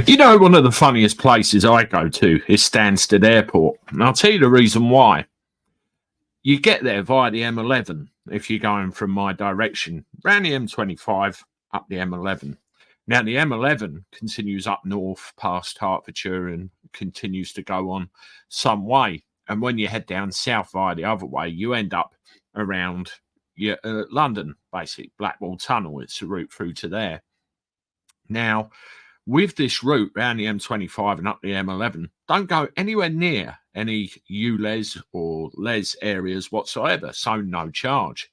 You know, one of the funniest places I go to is Stansted Airport. And I'll tell you the reason why. You get there via the M11 if you're going from my direction, around the M25 up the M11. Now, the M11 continues up north past Hertfordshire and continues to go on some way. And when you head down south via the other way, you end up around London, basically, Blackwall Tunnel. It's the route through to there. Now, with this route around the M25 and up the M11, don't go anywhere near any ULEZ or LES areas whatsoever, so no charge.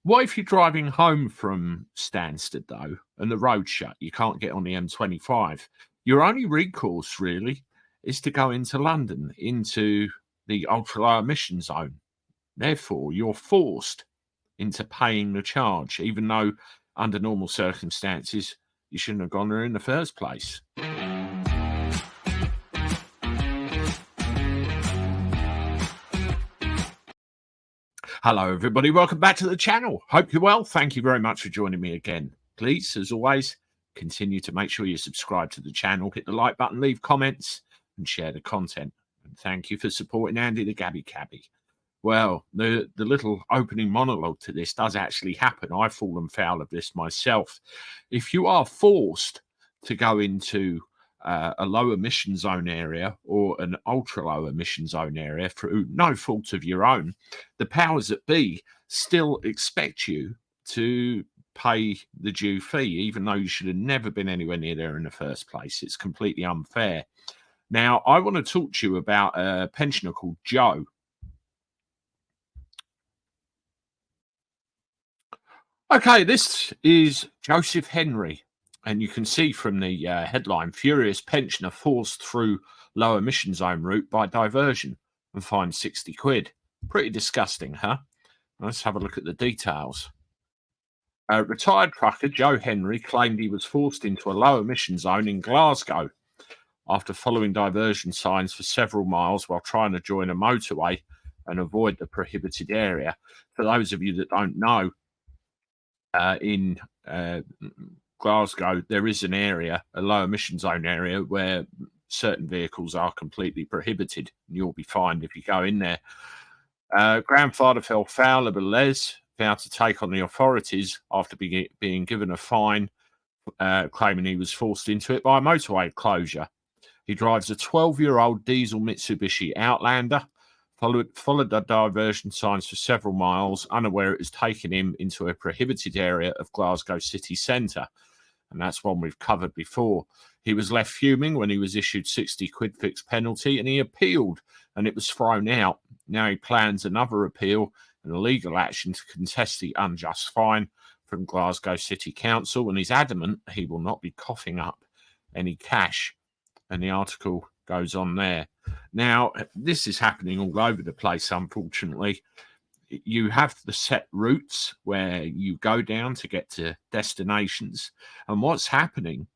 What if you're driving home from Stansted, though, and the road's shut? You can't get on the M25. Your only recourse, really, is to go into London, into the ultra-low emission zone. Therefore, you're forced into paying the charge, even though under normal circumstances, you shouldn't have gone there in the first place. Hello, everybody. Welcome back to the channel. Hope you're well. Thank you very much for joining me again. Please, as always, continue to make sure you subscribe to the channel, hit the like button, leave comments, and share the content. And thank you for supporting Andy the Gabby Cabby. Well, the little opening monologue to this does actually happen. I've fallen foul of this myself. If you are forced to go into a low emission zone area or an ultra low emission zone area through no fault of your own, the powers that be still expect you to pay the due fee, even though you should have never been anywhere near there in the first place. It's completely unfair. Now, I want to talk to you about a pensioner called Joe. Okay, this is Joseph Henry, and you can see from the headline, furious pensioner forced through low emission zone route by diversion and fined 60 quid. Pretty disgusting, huh? Let's have a look at the details. Retired trucker Joe Henry claimed he was forced into a low emission zone in Glasgow after following diversion signs for several miles while trying to join a motorway and avoid the prohibited area. For those of you that don't know, in Glasgow, there is an area, a low emission zone area, where certain vehicles are completely prohibited. You'll be fined if you go in there. Grandfather fell foul of a LES, vowed to take on the authorities after being given a fine, claiming he was forced into it by a motorway closure. He drives a 12-year-old diesel Mitsubishi Outlander, followed the diversion signs for several miles, unaware it was taking him into a prohibited area of Glasgow city centre. And that's one we've covered before. He was left fuming when he was issued 60 quid fixed penalty, and he appealed, and it was thrown out. Now he plans another appeal and a legal action to contest the unjust fine from Glasgow City Council, and he's adamant he will not be coughing up any cash. And the article goes on there. Now, this is happening all over the place, unfortunately. You have the set routes where you go down to get to destinations. And what's happening,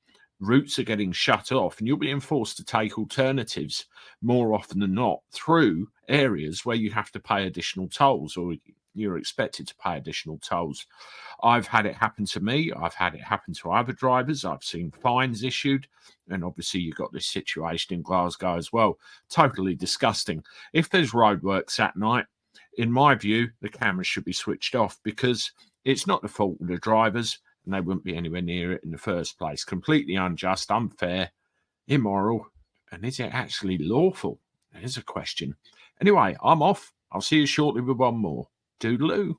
routes are getting shut off, and you're being forced to take alternatives more often than not through areas where you have to pay additional tolls, or you're expected to pay additional tolls. I've had it happen to me. I've had it happen to other drivers. I've seen fines issued. And obviously, you've got this situation in Glasgow as well. Totally disgusting. If there's roadworks at night, in my view, the cameras should be switched off, because it's not the fault of the drivers, and they wouldn't be anywhere near it in the first place. Completely unjust, unfair, immoral. And is it actually lawful? There's a question. Anyway, I'm off. I'll see you shortly with one more. Toodaloo.